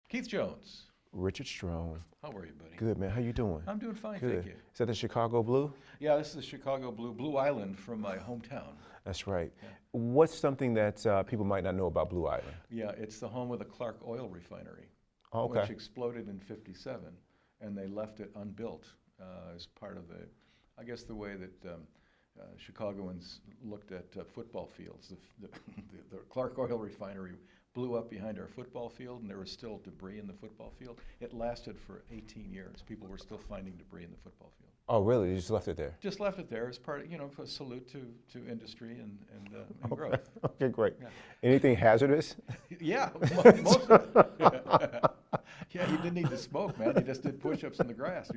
Keith Jones. Richard Strong. How are you, buddy? Good, man. How you doing? I'm doing fine, Good. thank you. Is that the Chicago Blue? Yeah, this is the Chicago Blue Island from my hometown. That's right. Yeah. What's something that people might not know about Blue Island? Yeah, it's the home of the Clark oil refinery, Oh, okay. which exploded in '57, and they left it unbuilt as part of I guess the way that Chicagoans looked at football fields. The Clark oil refinery blew up behind our football field, and there was still debris in the football field. It lasted for 18 years. People were still finding debris in the football field. Oh, really? You just left it there? Just left it there as part of, a salute to industry and growth. Okay, great. Yeah. Anything hazardous? Yeah, most of it. Yeah, you didn't need to smoke, man. You just did push-ups in the grass.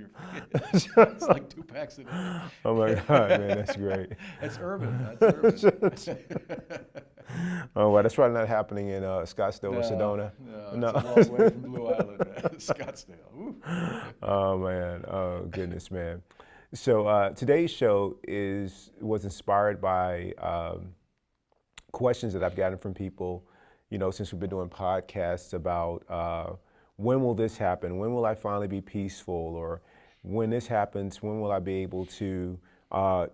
It's like 2 packs a day. Oh my God, man, that's great. It's urban. That's urban. Oh, well, that's probably not happening in Scottsdale or Sedona. No, it's a long way from Blue Island, Scottsdale. Ooh. Oh man, oh goodness, man. So today's show was inspired by questions that I've gotten from people, since we've been doing podcasts about when will this happen? When will I finally be peaceful? Or when this happens, when will I be able to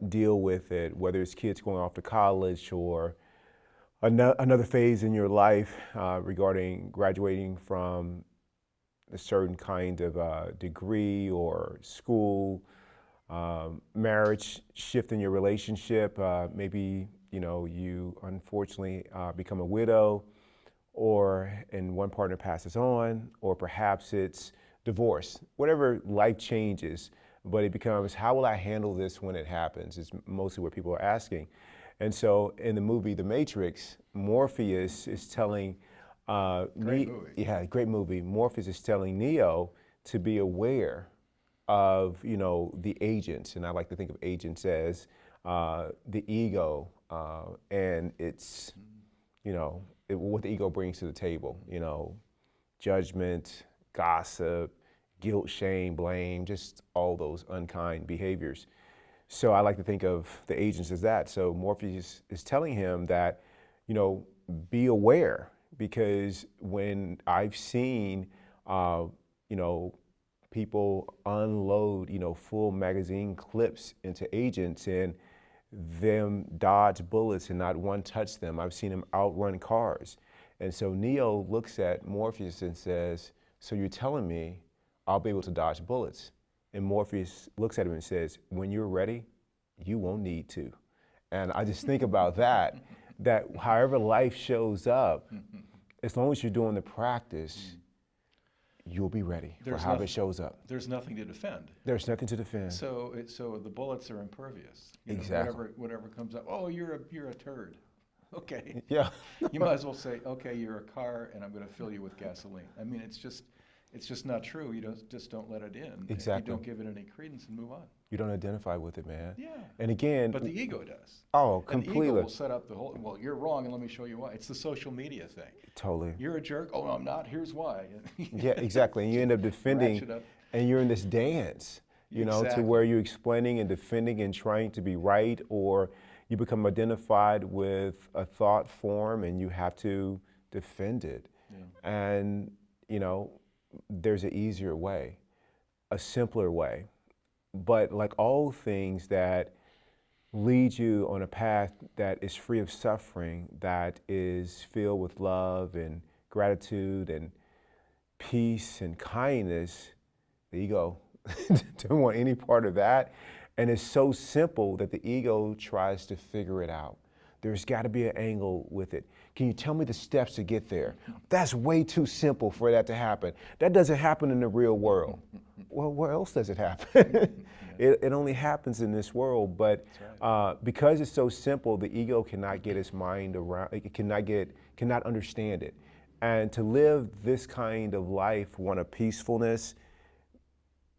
deal with it? Whether it's kids going off to college or another phase in your life regarding graduating from a certain kind of degree or school, marriage, shift in your relationship. Maybe you unfortunately become a widow, and one partner passes on, or perhaps it's divorce. Whatever life changes, but it becomes, how will I handle this when it happens? Is mostly what people are asking. And so in the movie The Matrix, Morpheus is telling Great movie. Yeah, great movie. Morpheus is telling Neo to be aware of the agents, and I like to think of agents as the ego, and it's what the ego brings to the table. Judgment, gossip, guilt, shame, blame, just all those unkind behaviors. So I like to think of the agents as that. So Morpheus is telling him that, be aware, because when I've seen, people unload, full magazine clips into agents and them dodge bullets and not one touch them. I've seen them outrun cars. And so Neo looks at Morpheus and says, so you're telling me I'll be able to dodge bullets? And Morpheus looks at him and says, when you're ready, you won't need to. And I just think about that however life shows up, as long as you're doing the practice, you'll be ready for how it shows up. There's nothing to defend. There's nothing to defend. So the bullets are impervious. Exactly. Whatever comes up. Oh, you're a turd. Okay. Yeah. You might as well say, okay, you're a car, and I'm going to fill you with gasoline. I mean, it's just not true. You just don't let it in. Exactly. You don't give it any credence and move on. You don't identify with it, man. Yeah. And again, but the ego does. Oh, and completely. the ego will set up the whole. Well, you're wrong, and let me show you why. It's the social media thing. Totally. You're a jerk. Oh, no, I'm not. Here's why. Yeah, exactly. And you end up defending, and you're in this dance, Exactly. to where you're explaining and defending and trying to be right, or you become identified with a thought form and you have to defend it. Yeah. And there's an easier way, a simpler way. But like all things that lead you on a path that is free of suffering, that is filled with love and gratitude and peace and kindness, the ego don't want any part of that. And it's so simple that the ego tries to figure it out. There's got to be an angle with it. Can you tell me the steps to get there? That's way too simple for that to happen. That doesn't happen in the real world. Well, where else does it happen? It only happens in this world. But because it's so simple, the ego cannot get its mind around. It cannot understand it. And to live this kind of life, one of peacefulness,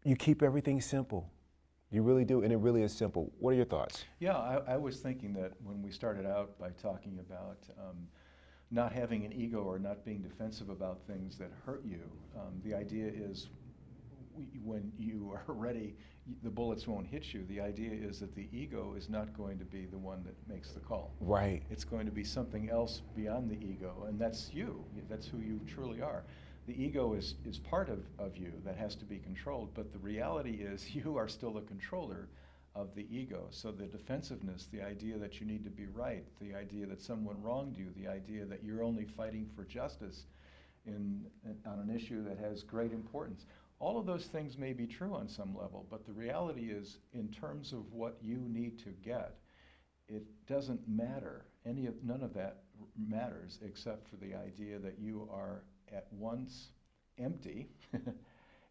you keep everything simple. You really do, and it really is simple. What are your thoughts? Yeah, I was thinking that when we started out by talking about not having an ego or not being defensive about things that hurt you, the idea is when you are ready, the bullets won't hit you. The idea is that the ego is not going to be the one that makes the call. Right. It's going to be something else beyond the ego, and that's you. That's who you truly are. The ego is part of you that has to be controlled, but the reality is you are still the controller of the ego. So the defensiveness, the idea that you need to be right, the idea that someone wronged you, the idea that you're only fighting for justice on an issue that has great importance. All of those things may be true on some level, but the reality is, in terms of what you need to get, it doesn't matter. None of that matters except for the idea that you are at once empty.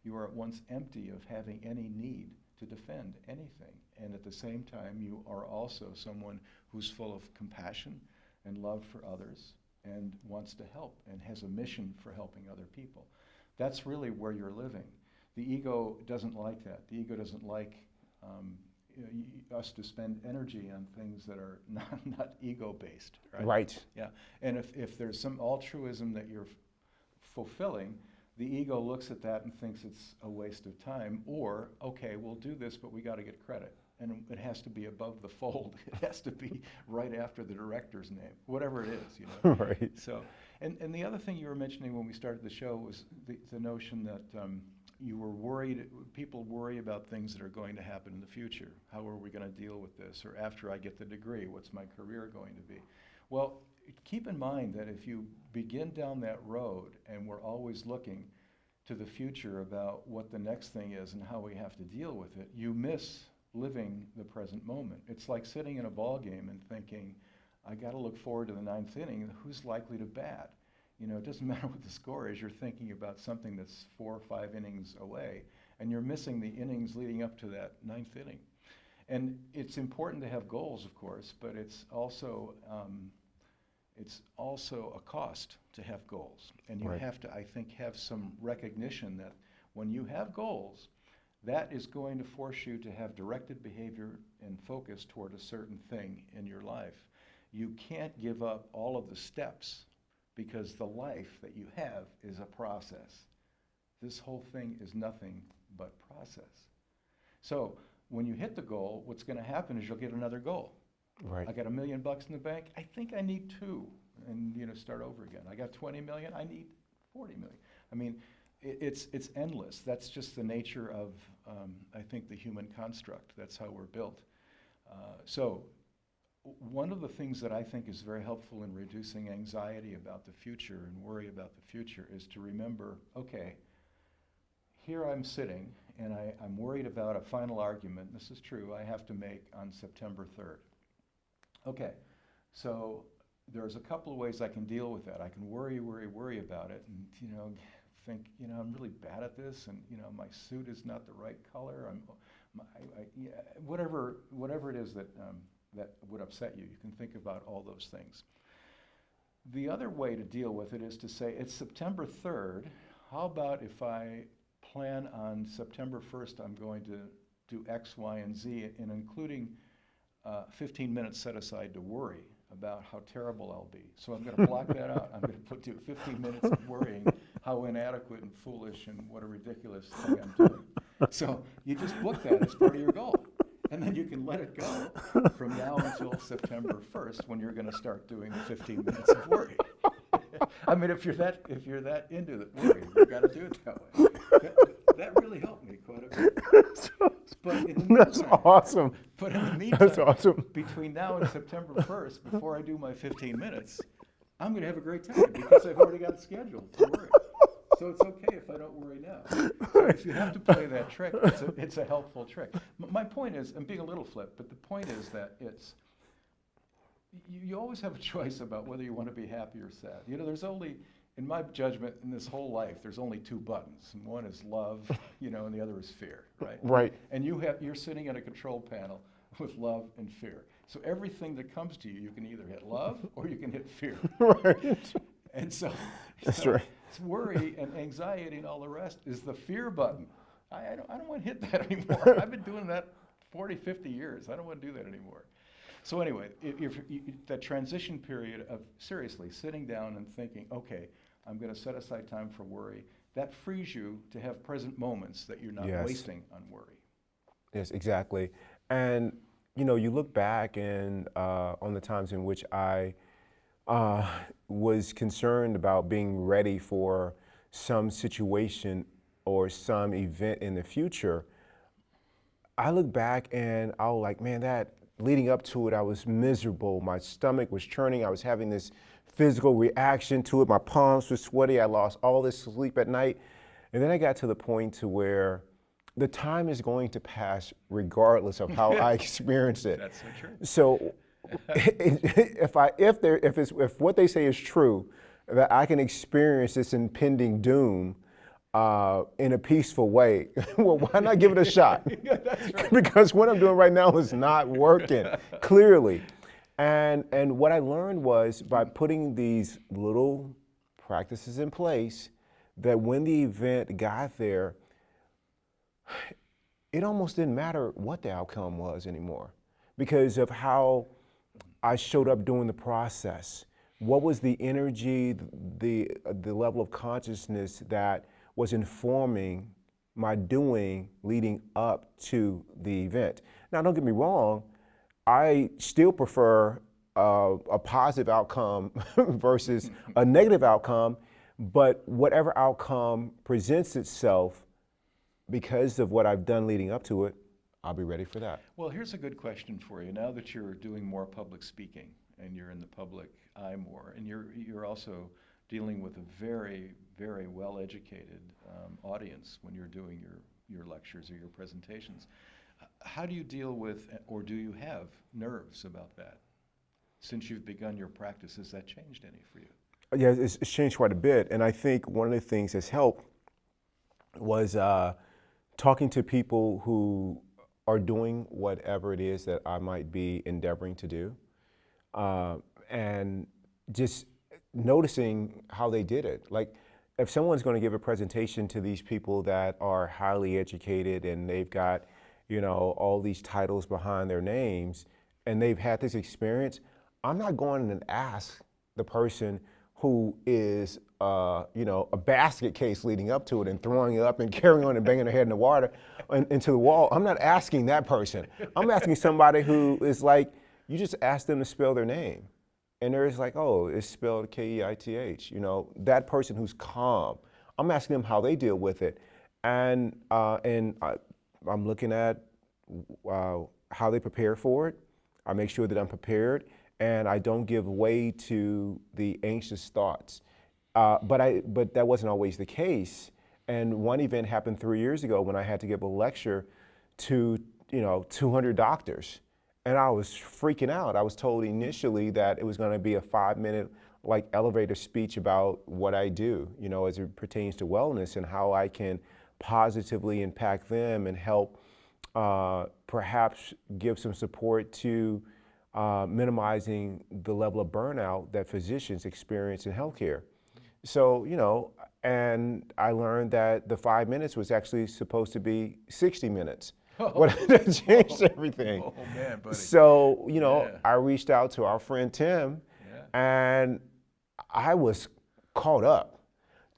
You are at once empty of having any need to defend anything. And at the same time, you are also someone who's full of compassion and love for others and wants to help and has a mission for helping other people. That's really where you're living. The ego doesn't like that. The ego doesn't like us to spend energy on things that are not ego-based, right? Right. Yeah, and if there's some altruism that you're fulfilling, the ego looks at that and thinks it's a waste of time, or, okay, we'll do this, but we got to get credit. And it has to be above the fold. It has to be right after the director's name, whatever it is, you know. Right. So, and the other thing you were mentioning when we started the show was the notion that you were worried, people worry about things that are going to happen in the future. How are we going to deal with this? Or after I get the degree, what's my career going to be? Well, keep in mind that if you begin down that road and we're always looking to the future about what the next thing is and how we have to deal with it, you miss living the present moment. It's like sitting in a ball game and thinking, I got to look forward to the ninth inning, who's likely to bat? You know, it doesn't matter what the score is, you're thinking about something that's 4 or 5 innings away, and you're missing the innings leading up to that ninth inning. And it's important to have goals, of course, but it's also a cost to have goals. And you Right. have to, I think, have some recognition that when you have goals, that is going to force you to have directed behavior and focus toward a certain thing in your life. You can't give up all of the steps because the life that you have is a process. This whole thing is nothing but process. So when you hit the goal, what's going to happen is you'll get another goal. Right. I got $1 million in the bank. I think I need 2, and start over again. I got 20 million. I need 40 million. I mean, it's endless. That's just the nature of, I think, the human construct. That's how we're built. So one of the things that I think is very helpful in reducing anxiety about the future and worry about the future is to remember, okay, here I'm sitting, and I'm worried about a final argument. This is true. I have to make on September 3rd. Okay, so there's a couple of ways I can deal with that. I can worry about it, and think, I'm really bad at this, and my suit is not the right color. Whatever it is that would upset you. You can think about all those things. The other way to deal with it is to say, it's September 3rd. How about if I plan on September 1st, I'm going to do X, Y, and Z, and including 15 minutes set aside to worry about how terrible I'll be. So I'm going to block that out. I'm going to do 15 minutes of worrying how inadequate and foolish and what a ridiculous thing I'm doing. So you just book that as part of your goal. And then you can let it go from now until September 1st when you're going to start doing the 15 minutes of worry. I mean, if you're that into the worry, you've got to do it that way. That really helped me quite a bit. But in the meantime, That's awesome. But in the meantime, That's awesome. between now and September 1st, before I do my 15 minutes, I'm going to have a great time because I've already got it scheduled to worry. So it's okay if I don't worry now. So if you have to play that trick, it's a helpful trick. My point is, I'm being a little flip, but the point is that you always have a choice about whether you want to be happy or sad. There's only, in my judgment, in this whole life, there's only 2 buttons, and one is love, and the other is fear, right? Right. And you're sitting at a control panel with love and fear. So everything that comes to you, you can either hit love or you can hit fear. Right. And so, That's right. Worry and anxiety and all the rest is the fear button. I don't want to hit that anymore. I've been doing that 40, 50 years. I don't want to do that anymore. So anyway, that transition period of seriously sitting down and thinking, okay, I'm going to set aside time for worry, that frees you to have present moments that you're not Yes. wasting on worry. Yes, exactly. And you look back and on the times in which I was concerned about being ready for some situation or some event in the future, I look back and I was like, man, that leading up to it, I was miserable. My stomach was churning. I was having this physical reaction to it. My palms were sweaty. I lost all this sleep at night. And then I got to the point to where the time is going to pass regardless of how I experience it. That's so true. So if what they say is true, that I can experience this impending doom in a peaceful way, well, why not give it a shot? Yeah, that's right. Because what I'm doing right now is not working, clearly. And what I learned was by putting these little practices in place, that when the event got there, it almost didn't matter what the outcome was anymore because of how I showed up during the process. What was the energy, the level of consciousness that was informing my doing leading up to the event? Now, don't get me wrong, I still prefer a positive outcome versus a negative outcome, but whatever outcome presents itself because of what I've done leading up to it, I'll be ready for that. Well, here's a good question for you. Now that you're doing more public speaking and you're in the public eye more, and you're also dealing with a very, very well-educated audience when you're doing your lectures or your presentations, how do you deal with, or do you have nerves about that? Since you've begun your practice, has that changed any for you? Yeah, it's changed quite a bit. And I think one of the things that's helped was talking to people who are doing whatever it is that I might be endeavoring to do, and just noticing how they did it. Like, if someone's going to give a presentation to these people that are highly educated and they've got, all these titles behind their names, and they've had this experience, I'm not going and ask the person who is, a basket case leading up to it and throwing it up and carrying on and banging their head in the water into the wall. I'm not asking that person. I'm asking somebody who is like, you just ask them to spell their name. And they're just like, oh, it's spelled Keith. That person who's calm. I'm asking them how they deal with it. And I'm looking at how they prepare for it. I make sure that I'm prepared and I don't give way to the anxious thoughts. But that wasn't always the case. And one event happened 3 years ago when I had to give a lecture to 200 doctors. And I was freaking out. I was told initially that it was going to be a 5-minute elevator speech about what I do, as it pertains to wellness and how I can positively impact them and help perhaps give some support to minimizing the level of burnout that physicians experience in healthcare. So, and I learned that the 5 minutes was actually supposed to be 60 minutes. What changed everything. Oh man, buddy. So, Yeah. I reached out to our friend Tim, and I was caught up.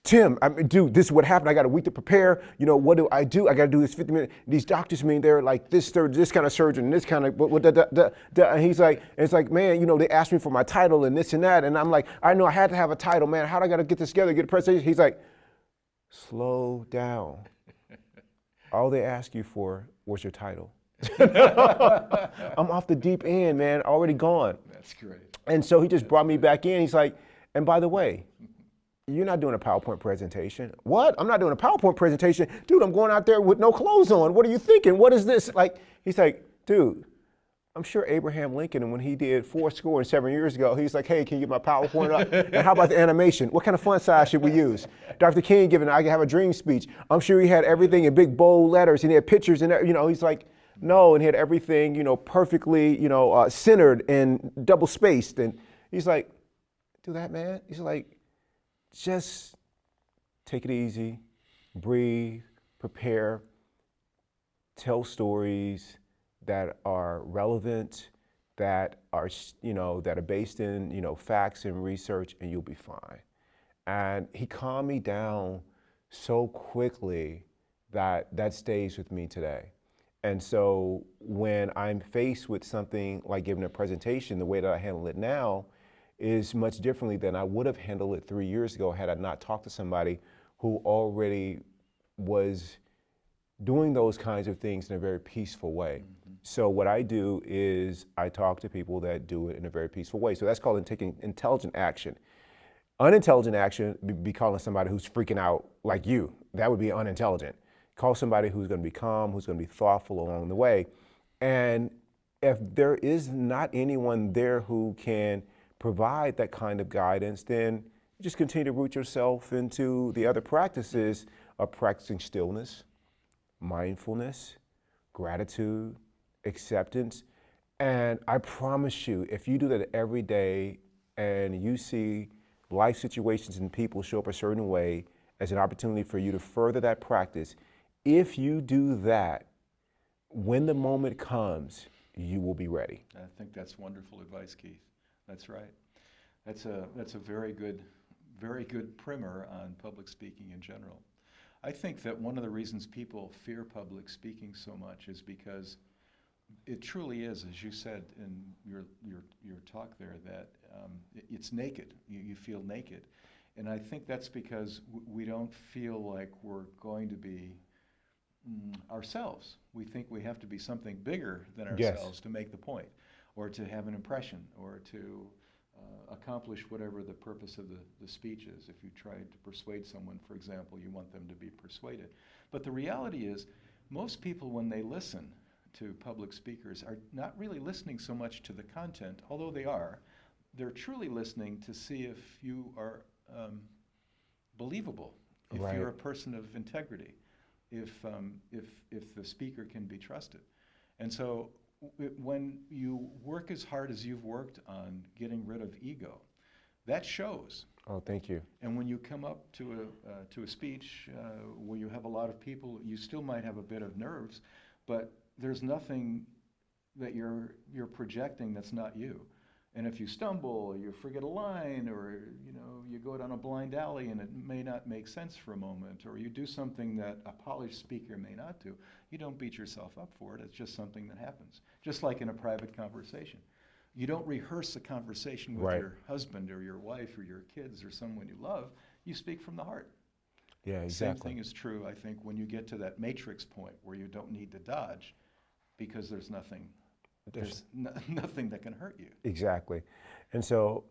Tim, dude, this is what happened. I got a week to prepare. What do? I got to do this 50 minutes. These doctors mean they're like this kind of surgeon, this kind of, and he's like, it's like, man, they asked me for my title and this and that. And I'm like, I know I had to have a title, man. How do I got to get this together, get a presentation? He's like, slow down. All they ask you for was your title. I'm off the deep end, man, already gone. That's great. And so he just brought me back in. He's like, and by the way, you're not doing a PowerPoint presentation. What? I'm not doing a PowerPoint presentation. Dude, I'm going out there with no clothes on. What are you thinking? What is this? He's like, dude, I'm sure Abraham Lincoln, when he did 7 years ago, he's like, hey, can you get my PowerPoint up? And how about the animation? What kind of font size should we use? Dr. King giving I Have a Dream speech. I'm sure he had everything in big bold letters and he had pictures and he's like, no, and he had everything, perfectly, centered and double spaced. And he's like, do that, man. He's like, just take it easy, breathe, prepare, tell stories that are relevant, that are, that are based in, facts and research, and you'll be fine. And he calmed me down so quickly that stays with me today. And so when I'm faced with something like giving a presentation, the way that I handle it now is much differently than I would have handled it 3 years ago had I not talked to somebody who already was doing those kinds of things in a very peaceful way. So what I do is I talk to people that do it in a very peaceful way. So that's called taking intelligent action. Unintelligent action would be calling somebody who's freaking out like you. That would be unintelligent. Call somebody who's going to be calm, who's going to be thoughtful along the way. And if there is not anyone there who can provide that kind of guidance, then you just continue to root yourself into the other practices of practicing stillness, mindfulness, gratitude, acceptance. And I promise you, if you do that every day and you see life situations and people show up a certain way as an opportunity for you to further that practice, if you do that, when the moment comes, you will be ready. I think that's wonderful advice, Keith. That's right. That's a very good primer on public speaking in general. I think that one of the reasons people fear public speaking so much is because it truly is, as you said in your talk there, that it's naked. You feel naked. And I think that's because we don't feel like we're going to be ourselves. We think we have to be something bigger than ourselves to make the point, or to have an impression, or to accomplish whatever the purpose of the speech is. If you try to persuade someone, for example, you want them to be persuaded. But the reality is, most people, when they listen to public speakers, are not really listening so much to the content, although they are. They're truly listening to see if you are believable, if Right. you're a person of integrity, if the speaker can be trusted. And so when you work as hard as you've worked on getting rid of ego, that shows. Oh, thank you. And when you come up to a speech where you have a lot of people, you still might have a bit of nerves, but there's nothing that you're projecting that's not you. And if you stumble, or you forget a line, or you go down a blind alley and it may not make sense for a moment, or you do something that a polished speaker may not do, you don't beat yourself up for it. It's just something that happens. Just like in a private conversation. You don't rehearse a conversation with Right. your husband or your wife or your kids or someone you love. You speak from the heart. Yeah, exactly. Same thing is true, I think, when you get to that matrix point where you don't need to dodge because there's nothing nothing that can hurt you. Exactly. And so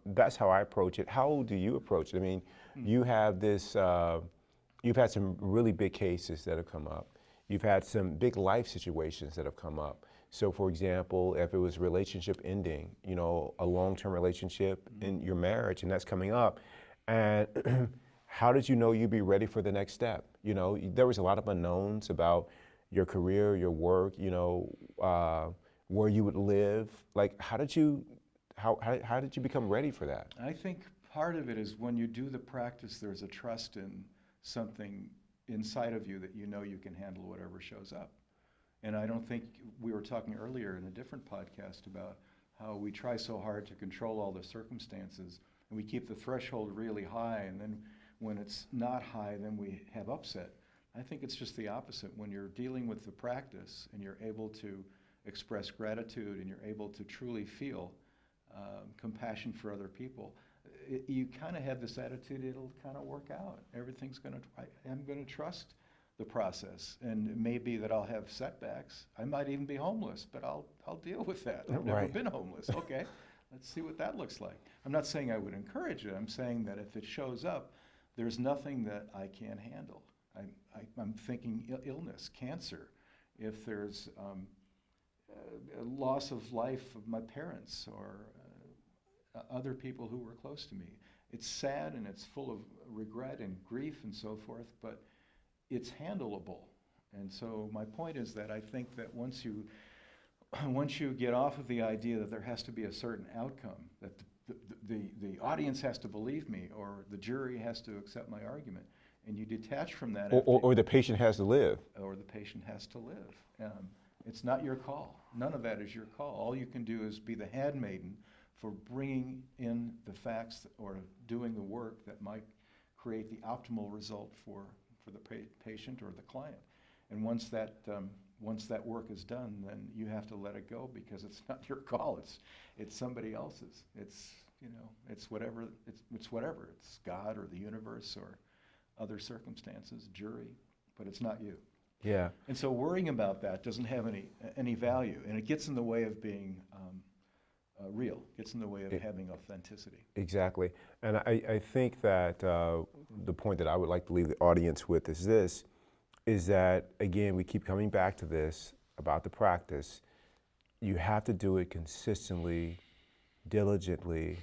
that's how I approach it. How do you approach it? I mean, you have this, you've had some really big cases that have come up. You've had some big life situations that have come up. So for example, if it was relationship ending, a long-term relationship in your marriage, and that's coming up, and how did you know you'd be ready for the next step? There was a lot of unknowns about your career, your work, where you would live. Like, how did you become ready for that? I think part of it is when you do the practice, there's a trust in something inside of you that you know you can handle whatever shows up. And I don't think, we were talking earlier in a different podcast about how we try so hard to control all the circumstances, and we keep the threshold really high, and then when it's not high, then we have upset. I think it's just the opposite. When you're dealing with the practice and you're able to express gratitude and you're able to truly feel compassion for other people, you kind of have this attitude, it'll kind of work out. I'm going to trust the process. And it may be that I'll have setbacks. I might even be homeless, but I'll deal with that. I've never Right. been homeless. Okay, let's see what that looks like. I'm not saying I would encourage it. I'm saying that if it shows up, there's nothing that I can't handle. I'm thinking illness, cancer, if there's a loss of life of my parents or other people who were close to me. It's sad and it's full of regret and grief and so forth, but it's handleable. And so my point is that I think that once you get off of the idea that there has to be a certain outcome, that the audience has to believe me or the jury has to accept my argument, and you detach from that. Or the patient has to live. Or the patient has to live. It's not your call. None of that is your call. All you can do is be the handmaiden for bringing in the facts or doing the work that might create the optimal result for the patient or the client. And once that work is done, then you have to let it go because it's not your call. It's somebody else's. It's whatever. It's God or the universe or other circumstances, jury, but it's not you. Yeah. And so worrying about that doesn't have any value, and it gets in the way of being real, gets in the way of having authenticity. Exactly. And I think that the point that I would like to leave the audience with is this, is that, again, we keep coming back to this about the practice. You have to do it consistently, diligently,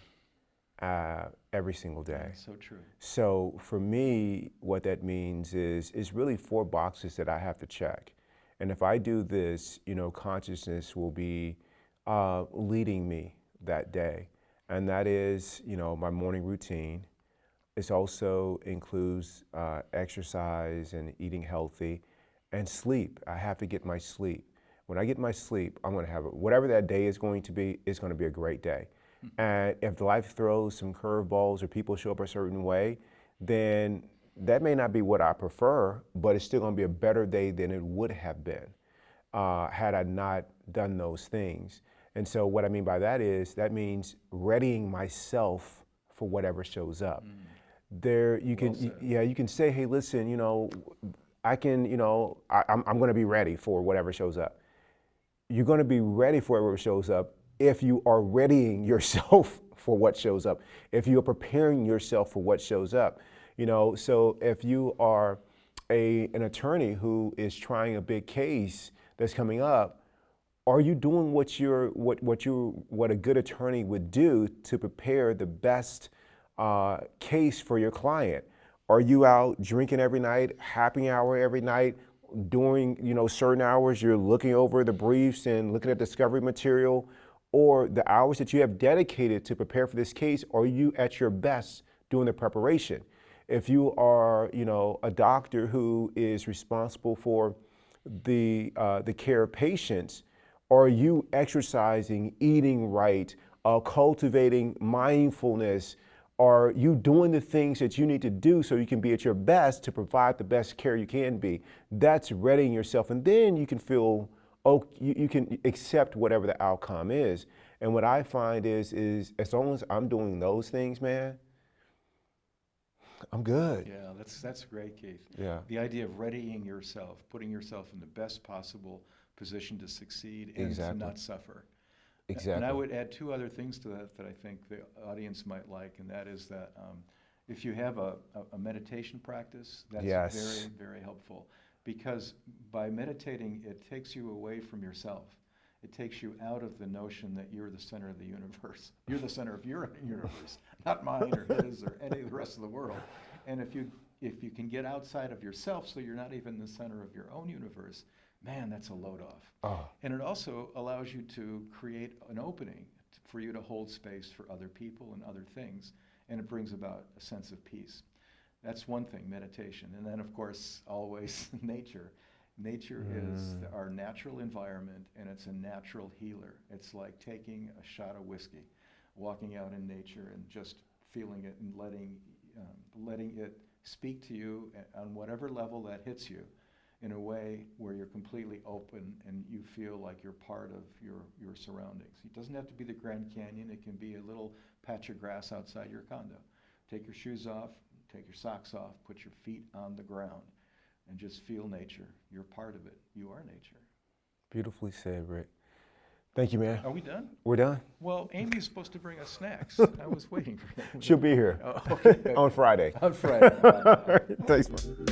every single day. That's so true. So for me, what that means is really 4 boxes that I have to check. And if I do this, consciousness will be leading me that day. And that is, my morning routine. It also includes exercise and eating healthy and sleep. I have to get my sleep. When I get my sleep, I'm going to have whatever that day is going to be, it's going to be a great day. And if life throws some curveballs or people show up a certain way, then that may not be what I prefer, but it's still going to be a better day than it would have been had I not done those things. And so what I mean by that is, that means readying myself for whatever shows up. There, you can, you can say, hey, listen, I can, I'm going to be ready for whatever shows up. You're going to be ready for whatever shows up if you are readying yourself for what shows up, if you are preparing yourself for what shows up. So if you are an attorney who is trying a big case that's coming up, are you doing what a good attorney would do to prepare the best case for your client? Are you out drinking every night, happy hour every night, during certain hours you're looking over the briefs and looking at discovery material? Or the hours that you have dedicated to prepare for this case, are you at your best doing the preparation? If you are, a doctor who is responsible for the care of patients, are you exercising, eating right, cultivating mindfulness? Are you doing the things that you need to do so you can be at your best to provide the best care you can be? That's readying yourself, and then you can feel, you can accept whatever the outcome is. And what I find is as long as I'm doing those things, man, I'm good. Yeah, that's great, Keith. Yeah. The idea of readying yourself, putting yourself in the best possible position to succeed and Exactly. to not suffer. Exactly. And I would add 2 other things to that I think the audience might like, and that is that if you have a meditation practice, that's Yes. very, very helpful. Because by meditating, it takes you away from yourself. It takes you out of the notion that you're the center of the universe. You're the center of your universe, not mine or his or any of the rest of the world. And if you can get outside of yourself so you're not even the center of your own universe, man, that's a load off. Oh. And it also allows you to create an opening for you to hold space for other people and other things, and it brings about a sense of peace. That's one thing, meditation. And then, of course, always nature. Nature is our natural environment, and it's a natural healer. It's like taking a shot of whiskey, walking out in nature and just feeling it and letting it speak to you on whatever level that hits you in a way where you're completely open and you feel like you're part of your surroundings. It doesn't have to be the Grand Canyon. It can be a little patch of grass outside your condo. Take your shoes off, take your socks off, put your feet on the ground, and just feel nature. You're part of it. You are nature. Beautifully said, Rick. Thank you, man. Are we done? We're done. Well, Amy's supposed to bring us snacks. I was waiting for that. She'll be here Oh, okay. on Friday. On Friday. Thanks, man.